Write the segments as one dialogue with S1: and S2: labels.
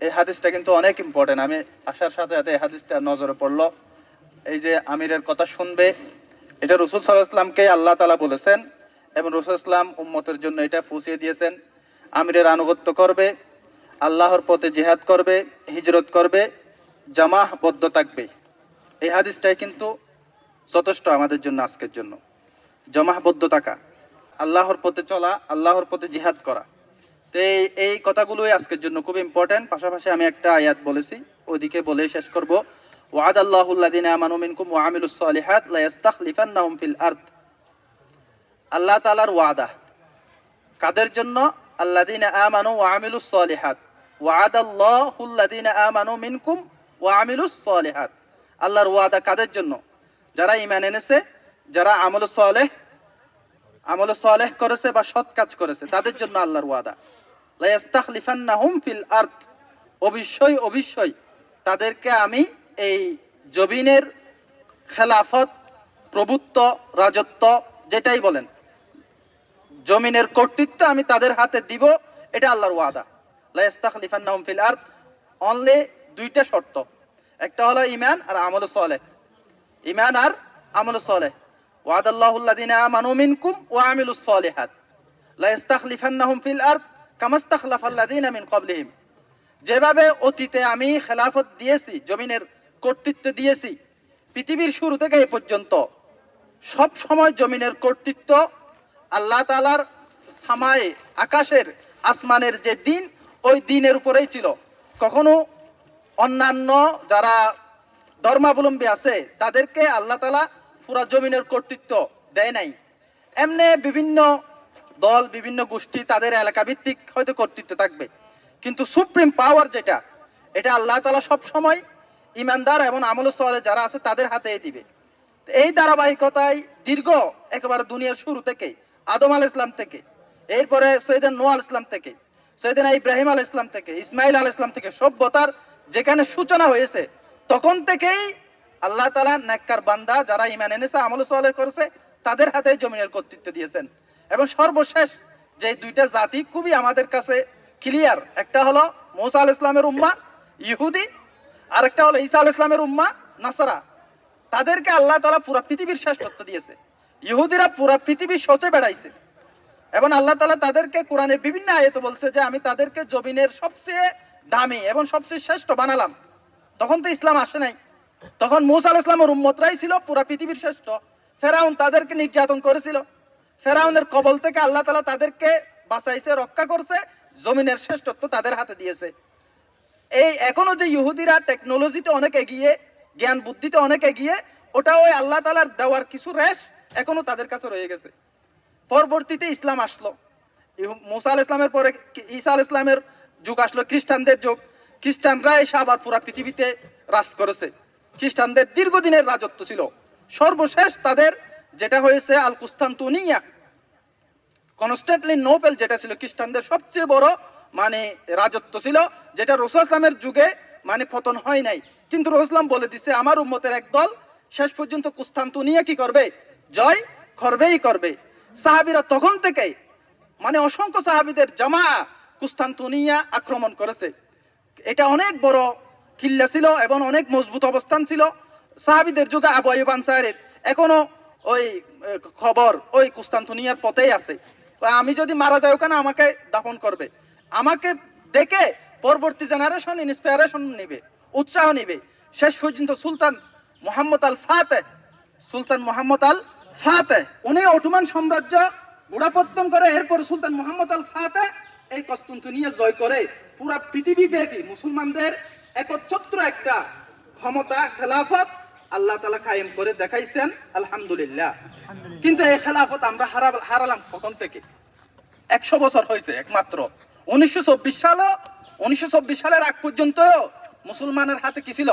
S1: এই হাদিসটা কিন্তু অনেক ইম্পর্টেন্ট। আমি আসার সাথে সাথে এই হাদিসটা নজরে পড়লো। এই যে আমিরের কথা শুনবে, এটা রাসূল সাল্লাল্লাহু আলাইহি ওয়াসাল্লামকে আল্লাহ তাআলা বলেছেন এবং রাসূল সাল্লাল্লাহু আলাইহি ওয়াসাল্লাম উম্মতের জন্য এটা পৌঁছে দিয়েছেন। আমিরের আনুগত্য করবে, আল্লাহর পথে জিহাদ করবে, হিজরত করবে, জামাহবদ্ধ থাকবে। এই হাদিসটাই কিন্তু যথেষ্ট আমাদের জন্য, আজকের জন্য। জামাহবদ্ধ থাকা, আল্লাহর পথে চলা, আল্লাহর পথে জিহাদ করা। তো এই কথাগুলোই আজকের জন্য খুব ইম্পর্টেন্ট। পাশাপাশি আমি একটা আয়াত বলেছি, ওইদিকে বলে শেষ করব। ওয়াদাল্লাহুল্লাযিনা আমানু মিনকুম ওয়া আমিলুস সালিহাত লা ইস্তাখলিফান্নাহুম ফিল আরদ। আল্লাহ তাআলার ওয়াদা কাদের জন্য? আল্লাযিনা আমানু ওয়া আমিলুস সালিহাত। ওয়াদাল্লাহুল্লাযিনা আমানু মিনকুম ওয়া আমিলুস সালিহাত। আল্লাহর ওয়াদা কাদের জন্য? যারা ঈমান এনেছে, যারা আমল সালেহ করেছে বা সৎ কাজ করেছে, তাদের জন্য আল্লাহর ওয়াদা। লা ইস্তাখলিফান্নাহুম ফিল আরদ। অবশ্যই অবশ্যই তাদেরকে আমি এই জমিনের খেলাফত, প্রভুত্ব, রাজত্ব, যেটাই বলেন, জমিনের কর্তৃত্ব আমি তাদের হাতে দিব। এটা আল্লাহর ওয়াদা। লা ইস্তাখলিফান্নাহুম ফিল আরদ। অনলি দুইটা শর্ত, একটা হলো ঈমান আর আমল সালেহ। ঈমান আর আমল সালেহ। ওয়াদাল্লাহুল্লাযিনা আমানু মিনকুম ওয়া আমিলুস সালিহাত লা ইস্তাখলিফান্নাহুম ফিল আরদ কামা ইস্তাখলাফাল্লাযিনা মিন ক্বাবলিহিম। যেভাবে অতীতে আমি খেলাফত দিয়েছি, জমিনের কর্তৃত্ব দিয়েছি, পৃথিবীর শুরু থেকে এই পর্যন্ত সব সময় জমিনের কর্তৃত্ব আল্লাহ তাআলার সামায়ে, আকাশের আসমানের যে দিন, ওই দিনের উপরেই ছিল। কখনো অন্যান্য যারা ধর্মাবলম্বী আছে তাদেরকে আল্লাহ তাআলা পুরা জমিনের কর্তৃত্ব দেয় নাই। এমনি বিভিন্ন দল, বিভিন্ন গোষ্ঠী, তাদের এলাকা ভিত্তিক হয়তো কর্তৃত্ব থাকবে, কিন্তু সুপ্রিম পাওয়ার যেটা, এটা আল্লাহ তাআলা সব সময় ঈমানদার এবং আমল সালেহ যারা আছে তাদের হাতেই দিবে। এই ধারাবাহিকতায় দীর্ঘ একেবারে দুনিয়ার শুরু থেকে, আদম আলাইহিস সালাম থেকে, এরপরে সৈয়দনা নূহ আলাইহিস সালাম থেকে, সৈয়দনা ইব্রাহিম আলাইহিস সালাম থেকে, ইসমাইল আলাইহিস সালাম থেকে, সভ্যতার যেখানে সূচনা হয়েছে তখন থেকেই আল্লাহ তাআলা নেককার বান্দা যারা ঈমান এনেছে, আমল সালেহ করেছে, তাদের হাতে জমিনের কর্তৃত্ব দিয়েছেন। এবং সর্বশেষ যে দুইটা জাতি খুবই আমাদের কাছে ক্লিয়ার, একটা হলো মূসা আলাইহিস সালামের উম্মাহ ইহুদি, আর একটা হলো ঈসা আলাইহিস সালামের উম্মাহ নাসারা। তাদেরকে আল্লাহ তাআলা পুরো পৃথিবীর শ্রেষ্ঠত্ব দিয়েছে। ইহুদিরা পুরো পৃথিবী সচে বেড়াইছে এবং আল্লাহ তাআলা তাদেরকে কোরআনের বিভিন্ন আয়াতে বলছে যে আমি তাদেরকে জমিনের সবচেয়ে দামি এবং সবচেয়ে শ্রেষ্ঠ বানালাম। তখন তো ইসলাম আসে নাই, তখন মূসা আলাইহিস সালামের উম্মতরাই ছিল পুরো পৃথিবীর শ্রেষ্ঠ। ফেরাউন তাদেরকে নির্যাতন করেছিল, ফেরাউনের কবল থেকে আল্লাহ তাআলা তাদেরকে বাঁচাইছে, রক্ষা করছে, জমিনের শ্রেষ্ঠত্ব তাদের হাতে দিয়েছে। এই এখনো যে ইহুদিরা টেকনোলজিতে অনেক এগিয়ে, জ্ঞান বুদ্ধিতে অনেক এগিয়ে, ওটা ওই আল্লাহ তাআলার দেওয়ার কিছু রেশ এখনো তাদের কাছে রয়ে গেছে। পরবর্তীতে ইসলাম আসলো, মূসা আলাইহিস সালামের পরে ঈসা আলাইহিস সালামের যুগ আসলো, খ্রিস্টানদের যুগ। খ্রিস্টানরা এসে আবার পুরা পৃথিবীতে রাজ করেছে। খ্রিস্টানদের দীর্ঘদিনের রাজত্ব ছিল। সর্বশেষ তাদের যেটা হয়েছে আল কুস্তান্তনিয়া, কনস্টান্টিনোপল, যেটা ছিল খ্রিস্টানদের সবচেয়ে বড় মানে রাজত্ব ছিল, যেটা রাসূল ইসলামের যুগে মানে পতন হয় নাই। কিন্তু রাসূল ইসলাম বলে দিছে আমার উম্মতের একদল শেষ পর্যন্ত কুস্তান্তনিয়া কি করবে? জয় করবেই করবে। সাহাবীরা তখন থেকে মানে অসংখ্য সাহাবীদের জামা কুস্তান্তনিয়া আক্রমণ করেছে। এটা অনেক বড় কিল্লা ছিল এবং অনেক মজবুত অবস্থান ছিল। সাহাবীদের যুগে আবু আইয়ুব আনসারীর এখনো ওই খবর ওই কুস্তান্তনিয়ার পথেই আছে। আমি যদি মারা যাই ওখানে আমাকে দাফন করবে। আমাকে দেখে পরবর্তী জেনারেশন ইন্সপিরেশন নেবে, উৎসাহ নেবে। শেষ পর্যন্ত সুলতান মোহাম্মদ আল ফাতেহ উনি অটোমান সাম্রাজ্য গোড়াপত্তন করে, এরপর সুলতান মোহাম্মদ আল ফাতেহ এই কুস্তান্তনিয়া জয় করে পুরা পৃথিবী ব্যাপী মুসলমানদের একচ্ছত্র একটা ক্ষমতা, খেলাফত আল্লাহ তাআলা কায়েম করে দেখাইছেন, আলহামদুলিল্লাহ। কিন্তু এই খেলাফত আমরা হারালাম কখন থেকে? 100 বছর হয়েছে একমাত্র। 1924 সালের আগ পর্যন্ত মুসলমানের হাতে কি ছিল?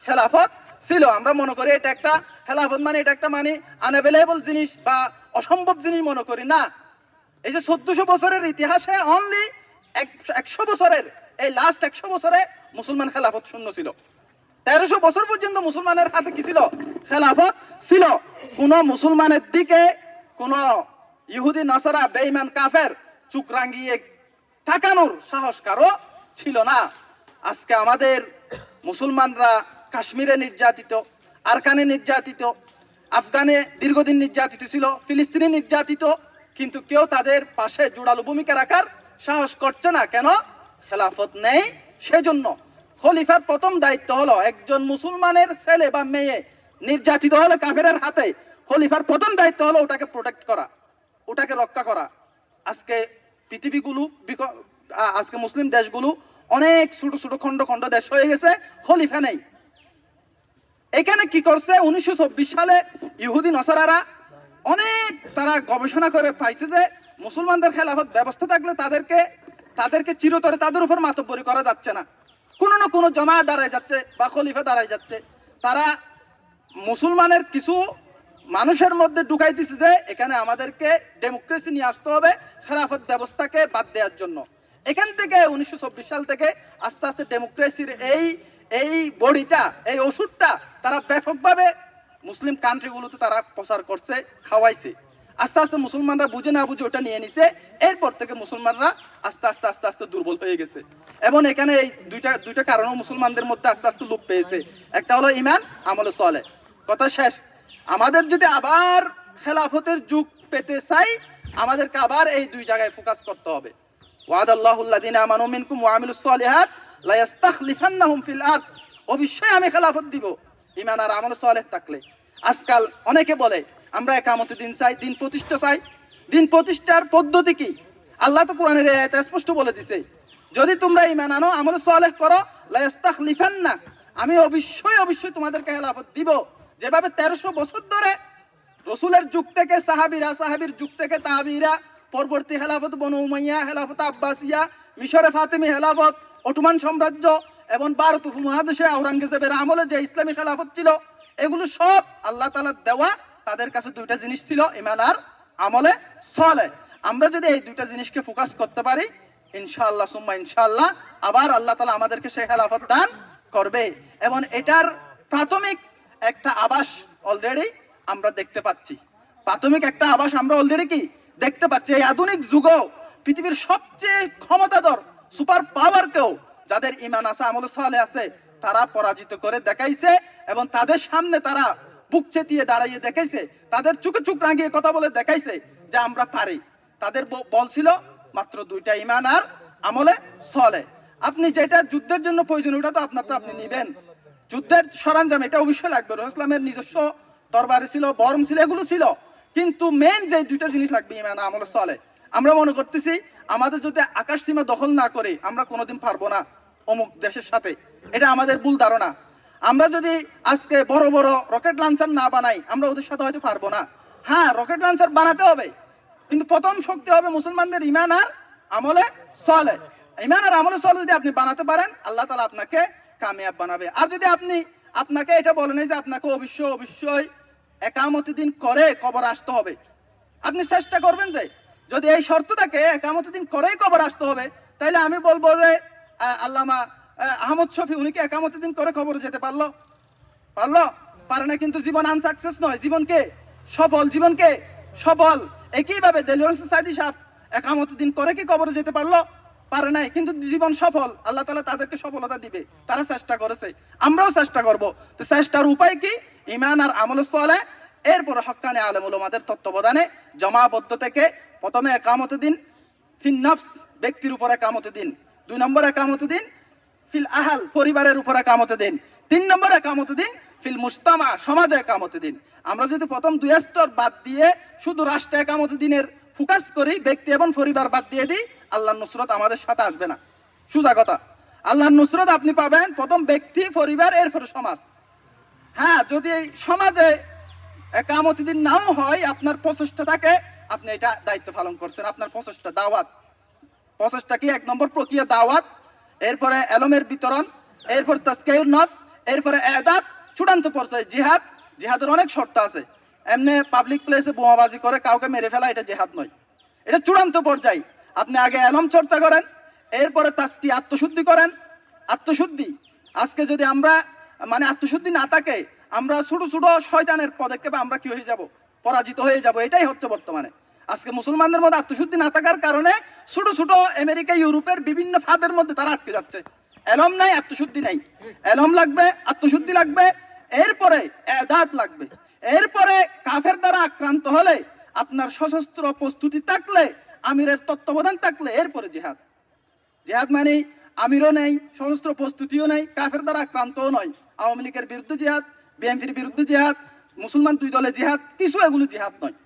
S1: খেলাফত ছিল। আমরা মনে করি এটা একটা খেলাফত মানে এটা একটা মানে আনঅ্যাভেলেবল জিনিস বা অসম্ভব জিনিস মনে করি না। এই যে 1400 বছরের ইতিহাসে অনলি 100 বছরের এই লাস্ট 100 বছরে মুসলমান খেলাফত শূন্য ছিল। 1300 বছর পর্যন্ত মুসলমানের হাতে কি ছিল? খেলাফত ছিল। কোন মুসলমানের দিকে কোন ইহুদি নাসারা বেঈমান কাফের চোখ রাঙিয়ে তাকানোর সাহস কারো ছিল না। আজকে আমাদের মুসলমানরা কাশ্মীরে নির্যাতিত, আরকানে নির্যাতিত, আফগানে দীর্ঘদিন নির্যাতিত ছিল, ফিলিস্তিনে নির্যাতিত, কিন্তু কেউ তাদের পাশে জোরালো ভূমিকা রাখার সাহস করছে না। কেন? খেলাফত নেই। সেজন্য খলিফার প্রথম দায়িত্ব হলো একজন মুসলমানের ছেলে বা মেয়ে নির্যাতিত হলে কাফেরের হাতে, খলিফার প্রথম দায়িত্ব হলো ওটাকে প্রোটেক্ট করা, ওটাকে রক্ষা করা। আজকে পৃথিবীগুলো আজকে মুসলিম দেশগুলো অনেক ছোট ছোট খন্ড খন্ড দেশ হয়ে গেছে, খলিফা নেই। এখানে কি করছে 1926 সালে ইহুদি নসারারা অনেক তারা গবেষণা করে পাইছে যে মুসলমানদের খেলাফত ব্যবস্থা থাকলে তাদেরকে চিরতরে তাদের উপর মাতব্বরি করা যাচ্ছে না, কোনো না কোনো জমা দাঁড়ায় যাচ্ছে বা খলিফা দাঁড়ায় যাচ্ছে। তারা মুসলমানের কিছু মানুষের মধ্যে ঢুকাই দিছে যে এখানে আমাদেরকে ডেমোক্রেসি নিয়ে আসতে হবে খেলাফত ব্যবস্থাকে বাদ দেওয়ার জন্য। এখান থেকে 1926 সাল থেকে আস্তে আস্তে ডেমোক্রেসির এই বডিটা, এই ওষুধটা তারা ব্যাপকভাবে মুসলিম কান্ট্রিগুলোতে তারা প্রচার করছে, খাওয়াইছে। আস্তে আস্তে মুসলমানরা বুঝে না বুঝে ওটা নিয়ে নিছে। এরপর থেকে মুসলমানরা আস্তে আস্তে আস্তে আস্তে দুর্বল হয়ে গেছে। এবং এখানে এই দুইটা কারণও মুসলমানদের মধ্যে আস্তে আস্তে লোপ পেয়েছে। একটা হলো ইমান, আমলে চলে। কথা শেষ। আমাদের যদি আবার খেলাফতের যুগ পেতে চাই, আমাদেরকে আবার এই দুই জায়গায় ফোকাস করতে হবে। ওয়াদাল্লাহুল্লাযিনা আমানু মিনকুম ওয়া আমিলুস সালিহাত লা ইস্তাখলিফান্নাহুম ফিল আরদ। অবশ্যই আমি খেলাফত দিব ঈমান আর আমল সালেহ থাকলে। আজকাল অনেকে বলে আমরা একামতে দিন চাই, দিন প্রতিষ্ঠা চাই। দিন প্রতিষ্ঠার পদ্ধতি কি? আল্লাহ তো কোরআনের এই আয়াতে স্পষ্ট বলে দিয়েছে, যদি তোমরা ঈমান আনো, আমল সালেহ করো, লা ইস্তাখলিফান্না, আমি অবশ্যই তোমাদেরকে খেলাফত দিব। যেভাবে 1300 বছর ধরে রসুলের যুগ থেকে সাহাবীর যুগ থেকে তাবিরা, পরবর্তী খেলাফত বনু উমাইয়া, খেলাফত আব্বাসিয়া, মিশরে ফাতেমি খেলাফত, অটোমান সাম্রাজ্য এবং ভারত উপমহাদেশে আওরঙ্গজেবের আমলে যে ইসলামী খেলাফত ছিল, এগুলো সব আল্লাহ তাআলার দেওয়া। তাদের কাছে দুইটা জিনিস ছিল, ঈমান আর আমলে সালেহ। আমরা যদি এই দুইটা জিনিসকে ফোকাস করতে পারি, ইনশাআল্লাহ সুম্মা ইনশাআল্লাহ আবার আল্লাহ তাআলা আমাদেরকে সেই খেলাফত দান করবে। এবং এটার প্রাথমিক একটা আভাস অলরেডি আমরা দেখতে পাচ্ছি। প্রাথমিক একটা আভাস আমরা অলরেডি কি দেখতে পাচ্ছি। এই আধুনিক যুগেও পৃথিবীর সবচেয়ে ক্ষমতাধর সুপার পাওয়ারকেও যাদের ঈমান আছে, আমল সালেহ আছে, তারা পরাজিত করে দেখাইছে। এবং তাদের সামনে তারা বুক চেতিয়ে দাঁড়িয়ে দেখাইছে, তাদের চোখে চোখ রাঙিয়ে কথা বলে দেখাইছে যে আমরা পারি। তাদের বল ছিল মাত্র দুইটা, ঈমান আর আমলে সালেহ। আপনি যেটা যুদ্ধের জন্য প্রয়োজন ওটা তো আপনার, তো আপনি নিবেন। যুদ্ধের সরঞ্জাম এটা অবশ্যই লাগবে, ইসলামের নিজস্ব তরবারি ছিল, বরম ছিল, এগুলো ছিল। কিন্তু মেইন যে দুইটা জিনিস লাগবে, ঈমান আমল সালেহ। আমরা মনে করতেছি আমাদের যদি আকাশ সীমা দখল না করে আমরা কোনোদিন পারবো না অমুক দেশের সাথে, এটা আমাদের ভুল ধারণা। আমরা যদি আজকে বড় বড় রকেট লঞ্চার না বানাই, আমরা ওদের সাথে হয়তো পারবো না। হ্যাঁ, রকেট লঞ্চার বানাতে হবে, কিন্তু প্রথম শক্তি হবে মুসলমানদের ঈমান আর আমলে সালেহ। ঈমান আর আমলে সালেহ যদি আপনি বানাতে পারেন, আল্লাহ তাআলা আপনাকে কামিয়াব বানাবে। আর যদি আপনাকে এটা বলেন যে আপনাকে অবশ্যই একামত দিন করে কবর আসতে হবে, আপনি চেষ্টা করবেন যে যদি এই শর্ত থাকে একামত দিন করেই কবর আসতে হবে, তাহলে আমি বলবো যে আল্লামা আহমদ শফি উনি কি একামত দিন করে কবরে যেতে পারলো? পারে না। কিন্তু জীবন আনসাকসেস নয়, জীবনকে সফল। একইভাবে দেলোয়ার হোসেন সাঈদী সাহেব একামত দিন করে কি কবরে যেতে পারলো? পারে নাই, কিন্তু জীবন সফল। আল্লাহ তাআলা তাদেরকে সফলতা দিবে, তারা চেষ্টা করেছে, আমরাও চেষ্টা করব। তো চেষ্টার উপায় কি? ঈমান আর আমল সালেহ। এরপর হক্কানি আলেম উলামাদের তত্ত্বাবধানে জমাবদ্ধ থেকে প্রথমে একামত দিন ফিল নফস, ব্যক্তির উপর একামত দিন। 2 নম্বর একামত দিন ফিল আহাল, পরিবারের উপর একামত দিন। 3 নম্বর একামত দিন ফিল মুজতামা, সমাজে একামত দিন। আমরা যদি প্রথম 2 স্তর বাদ দিয়ে শুধু রাষ্ট্রে একামত দিনের ফোকাস করি, ব্যক্তি এবং পরিবার বাদ দিয়ে দিই, আল্লাহর নুসরত আমাদের সাথে আসবে না। সোজা কথা, আল্লাহর নুসরত আপনি পাবেন প্রথম ব্যক্তি, পরিবার, এরপরে সমাজ। হ্যাঁ, যদি এই সমাজে একামত দিন নাও হয়, আপনার প্রচেষ্টা থাকে, আপনি এটা দায়িত্ব পালন করছেন। আপনার প্রচেষ্টা দাওয়াত, প্রচেষ্টা কি? 1 নম্বর প্রক্রিয়া দাওয়াত, এরপরে এলমের বিতরণ, এরপর তাজকিয়াতুন নফস, এরপরে ইবাদত, চূড়ান্ত পর্যায়ে জিহাদ। জিহাদের অনেক শর্ত আছে। এমনি পাবলিক প্লেসে বোমাবাজি করে কাউকে মেরে ফেলা এটা জিহাদ নয়, এটা চূড়ান্ত পর্যায়ে। আপনি আগে এলম চর্চা করেন, এরপরে তাজকিয়া, আত্মশুদ্ধি করেন। আত্মশুদ্ধি আজকে যদি আমরা আত্মশুদ্ধি না থাকে, আমরা ছোট ছোট শয়তানের পদক্ষেপে আমরা কি হয়ে যাব? পরাজিত হয়ে যাব। এটাই হচ্ছে বর্তমানে। আজকে মুসলমানদের মধ্যে আত্মশুদ্ধি না থাকার কারণে ছোট ছোট আমেরিকা ইউরোপের বিভিন্ন ফাঁদের মধ্যে তারা আটকে যাচ্ছে। এলম নাই, আত্মশুদ্ধি নাই। এলম লাগবে, আত্মশুদ্ধি লাগবে, এরপরে এদাত লাগবে। এরপরে কাফের দ্বারা আক্রান্ত হলে আপনার সশস্ত্র প্রস্তুতি থাকলে, আমিরের তত্ত্বাবধান থাকলে এরপরে জিহাদ। জিহাদ মানে আমিরও নেই, সশস্ত্র প্রস্তুতিও নেই, কাফের দ্বারা আক্রান্তও নয়। আওয়ামী লীগের বিরুদ্ধে জিহাদ, বিএনপির বিরুদ্ধে জিহাদ, মুসলমান দুই দলে জিহাদ, কিছু এগুলো জিহাদ নয়।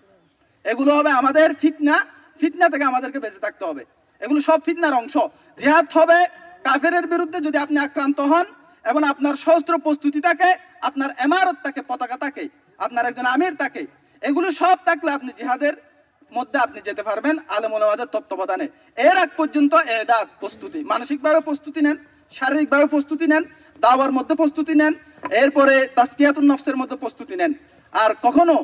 S1: এগুলো হবে আমাদের ফিতনা, ফিতনা থেকে আমাদেরকে বেঁচে থাকতে হবে। এগুলো সব ফিতনার অংশ। জিহাদ হবে কাফেরের বিরুদ্ধে যদি আপনি আক্রান্ত হন এবং আপনার সশস্ত্র প্রস্তুতি থাকে, আপনার এমারত থাকে, পতাকা থাকে, আপনার একজন আমির থাকে, এগুলো সব থাকলে আপনি জিহাদের মধ্যে আপনি যেতে পারবেন আলেম ওলামাদের তত্ত্বাবধানে। এর আগ পর্যন্ত এদাত প্রস্তুতি, মানসিকভাবে প্রস্তুতি নেন, শারীরিকভাবে প্রস্তুতি নেন, দাওয়ার মধ্যে প্রস্তুতি নেন, এরপরে তাসকিয়াতুন নফসের মধ্যে প্রস্তুতি নেন। আর কখনো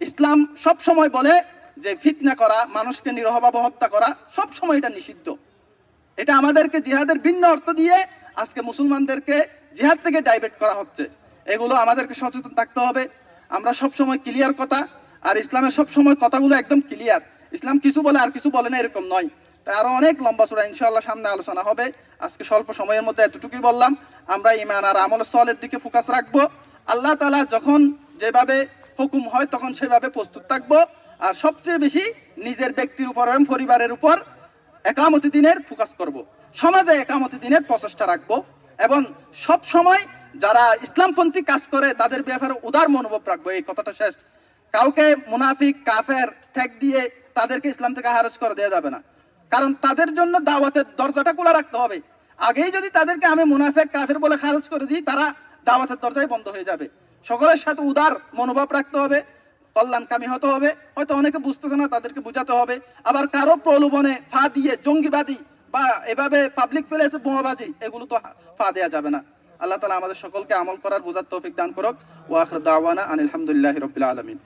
S1: ইসলাম সব সময় বলে যে ফিতনা করা, মানুষকে নিরহভাবে হত্যা করা সব সময় এটা নিষিদ্ধ। এটা আমাদেরকে জিহাদের ভিন্ন অর্থ দিয়ে আজকে মুসলমানদেরকে জিহাদ থেকে ডাইভার্ট করা হচ্ছে। এগুলো আমাদেরকে সচেতন থাকতে হবে। আমরা সব সময় ক্লিয়ার কথা, আর ইসলামের সব সময় কথাগুলো একদম ক্লিয়ার। ইসলাম কিছু বলে আর কিছু বলে না, এরকম নয়। তাই আরো অনেক লম্বা চূড়া ইনশাআল্লাহ সামনে আলোচনা হবে। আজকে স্বল্প সময়ের মধ্যে এতটুকুই বললাম। আমরা ঈমান আর আমল সালের দিকে ফোকাস রাখবো। আল্লাহ তাআলা যখন যেভাবে হুকুম হয় তখন সেভাবে প্রস্তুত থাকবো। আর সবচেয়ে বেশি নিজের ব্যক্তির উপর এবং পরিবারের উপর একামতি দিনের ফোকাস করব। সমাজে একামতি দিনের প্রচেষ্টা রাখবো এবং সব সময় যারা ইসলামপন্থী কাজ করে তাদের ব্যাপারে উদার মনোভাব রাখবো। এই কথাটা শেষ। কাউকে মুনাফিক, কাফের ঠেক দিয়ে তাদেরকে ইসলাম থেকে খারিজ করে দেওয়া যাবে না। কারণ তাদের জন্য দাওয়াতের দরজাটা খোলা রাখতে হবে। আগেই যদি তাদেরকে আমি মুনাফিক, কাফের বলে খারিজ করে দিই, তারা দাওয়াতের দরজাই বন্ধ হয়ে যাবে। সকলের সাথে উদার মনোভাব রাখতে হবে, কল্যাণকামী হতে হবে। হয়তো অনেকে বুঝতেছে না, তাদেরকে বুঝাতে হবে। আবার কারো প্রলোভনে ফা দিয়ে জঙ্গিবাদী বা এভাবে পাবলিক প্লেসে বোমাবাজি, এগুলো তো ফা দেওয়া যাবে না। আল্লাহ তাআলা আমাদের সকলকে আমল করার বোঝার তৌফিক দান করুক। ওয়া আখিরু দাওয়ানা আনিল হামদুলিল্লাহি রাব্বিল আলামিন।